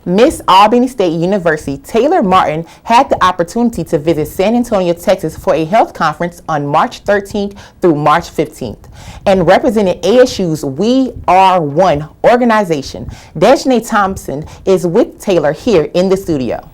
Miss Albany State University, Taylar Martin, had the opportunity to visit San Antonio, Texas for a health conference on March 13th through March 15th and represented ASU's We Are One organization. DeJane Thompson is with Taylar here in the studio.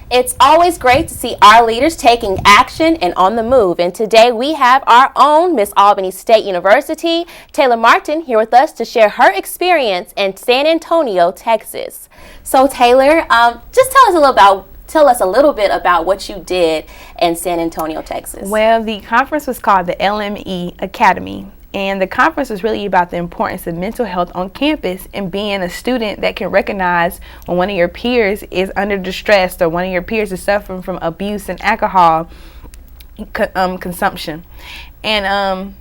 It's always great to see our leaders taking action and on the move. And today we have our own Miss Albany State University, Taylar Martin, here with us to share her experience in San Antonio, Texas. So Taylar, just tell us a little bit about what you did in San Antonio, Texas. Well, the conference was called the LME Academy. And the conference was really about the importance of mental health on campus and being a student that can recognize when one of your peers is under distress or one of your peers is suffering from abuse and alcohol consumption. And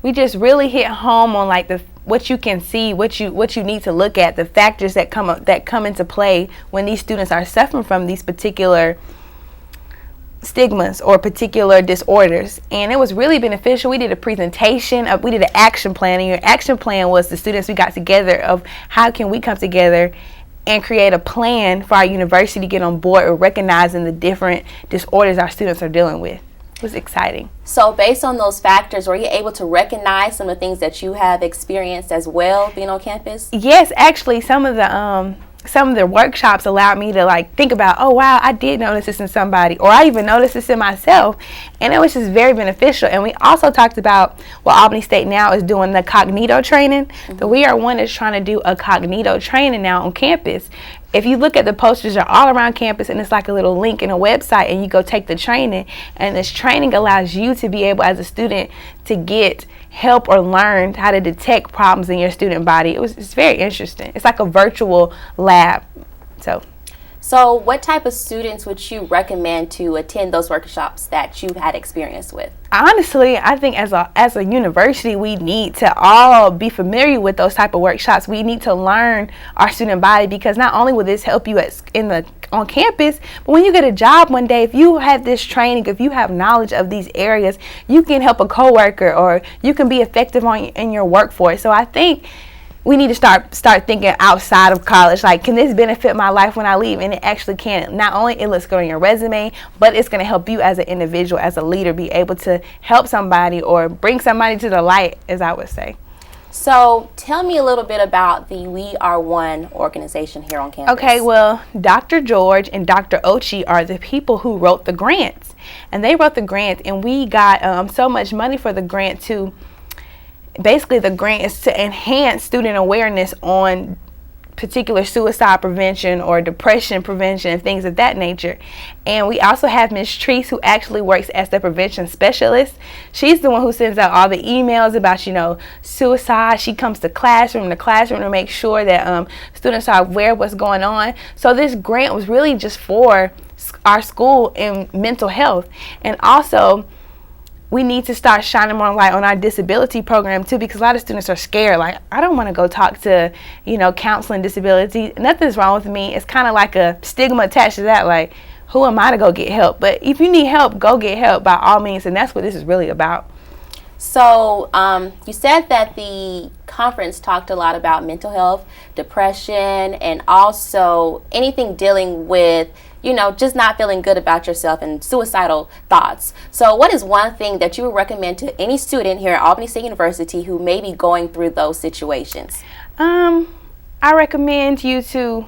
we just really hit home on like what you can see, what you need to look at, the factors that come into play when these students are suffering from these particular stigmas or particular disorders. And it was really beneficial. We did a presentation, we did an action plan, and your action plan was the students we got together of how can we come together and create a plan for our university to get on board with recognizing the different disorders our students are dealing with. It was exciting. So based on those factors, were you able to recognize some of the things that you have experienced as well being on campus? Yes, actually some of the workshops allowed me to like think about, oh wow, I did notice this in somebody, or I even noticed this in myself, and it was just very beneficial. And we also talked about what Albany State now is doing, the cognito training. Mm-hmm. The We Are One is trying to do a cognito training now on campus. If you look at the posters, they're all around campus, and it's like a little link in a website, and you go take the training, and this training allows you to be able as a student to get help or learn how to detect problems in your student body. It's very interesting. It's like a virtual lab. So what type of students would you recommend to attend those workshops that you had experience with? Honestly, I think as a university, we need to all be familiar with those type of workshops. We need to learn our student body, because not only will this help you on campus, but when you get a job one day, if you have this training, if you have knowledge of these areas, you can help a coworker or you can be effective in your workforce. So I think we need to start thinking outside of college, like, can this benefit my life when I leave? And it actually can. Not only it looks good on your resume, but it's going to help you as an individual, as a leader, be able to help somebody or bring somebody to the light, as I would say. So tell me a little bit about the We Are One organization here on campus. Okay, well, Dr. George and Dr. Ochi are the people who wrote the grants. And they wrote the grant, and we got so much money for the grant to basically, the grant is to enhance student awareness on particular suicide prevention or depression prevention and things of that nature. And we also have Ms. Treese, who actually works as the prevention specialist. She's the one who sends out all the emails about, suicide. She comes to classroom to make sure that students are aware of what's going on. So this grant was really just for our school in mental health. And also, we need to start shining more light on our disability program too, because a lot of students are scared. Like, I don't want to go talk to, counseling disability. Nothing's wrong with me. It's kind of like a stigma attached to that. Like, who am I to go get help? But if you need help, go get help by all means. And that's what this is really about. So you said that the conference talked a lot about mental health, depression, and also anything dealing with just not feeling good about yourself and suicidal thoughts. So what is one thing that you would recommend to any student here at Albany State University who may be going through those situations? I recommend you to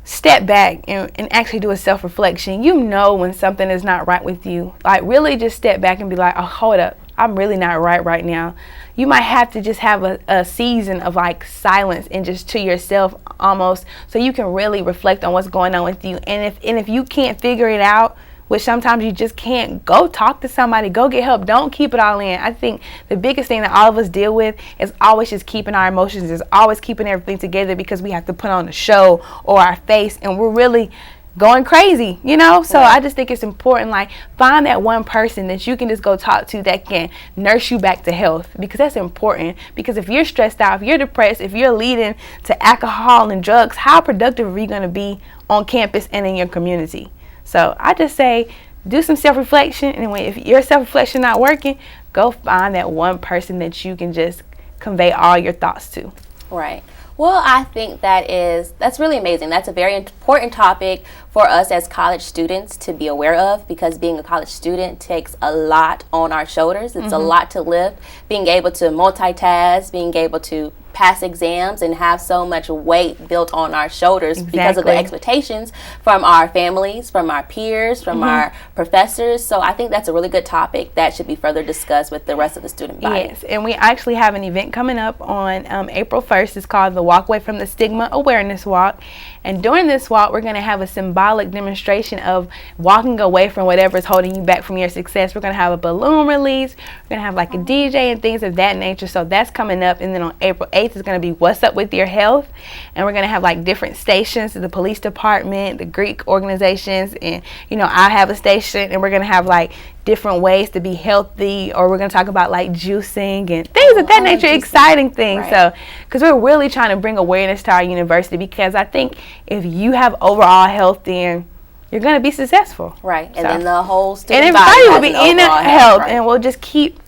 step back and actually do a self-reflection. When something is not right with you. Like, really just step back and be like, oh, hold up, I'm really not right now. You might have to just have a season of like silence and just to yourself almost, so you can really reflect on what's going on with you. And if you can't figure it out, which sometimes you just can't, go talk to somebody, go get help. Don't keep it all in. I think the biggest thing that all of us deal with is always just keeping our emotions, is always keeping everything together, because we have to put on a show or our face and we're really going crazy, So I just think it's important, like, find that one person that you can just go talk to that can nurse you back to health, because that's important. Because if you're stressed out, if you're depressed, if you're leading to alcohol and drugs, how productive are you going to be on campus and in your community? So I just say, do some self-reflection, and if your self-reflection not working, go find that one person that you can just convey all your thoughts to. Right. Well, I think that's really amazing. That's a very important topic for us as college students to be aware of, because being a college student takes a lot on our shoulders. It's a lot to lift. Being able to multitask, being able to pass exams and have so much weight built on our shoulders because of the expectations from our families, from our peers, from our professors. So I think that's a really good topic that should be further discussed with the rest of the student body. Yes, and we actually have an event coming up on April 1st. It's called the Walk Away from the Stigma Awareness Walk. And during this walk, we're going to have a symbolic demonstration of walking away from whatever is holding you back from your success. We're going to have a balloon release. We're going to have like a DJ and things of that nature. So that's coming up. And then on April 8th is going to be What's Up With Your Health. And we're going to have like different stations, the police department, the Greek organizations, and I have a station, and we're going to have like different ways to be healthy, or we're going to talk about like juicing and things of that nature, exciting things. Right. So because we're really trying to bring awareness to our university, because I think if you have overall health, then you're going to be successful. Right. And So- then the whole student and body everybody will has be an in overall health, right. and we'll just keep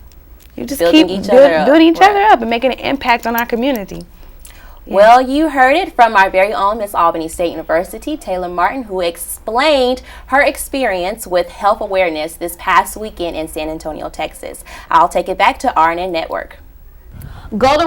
Building each other up. building each Right. other up and making an impact on our community. Well, you heard it from our very own Miss Albany State University, Taylar Martin, who explained her experience with health awareness this past weekend in San Antonio, Texas. I'll take it back to RNN Network. Golden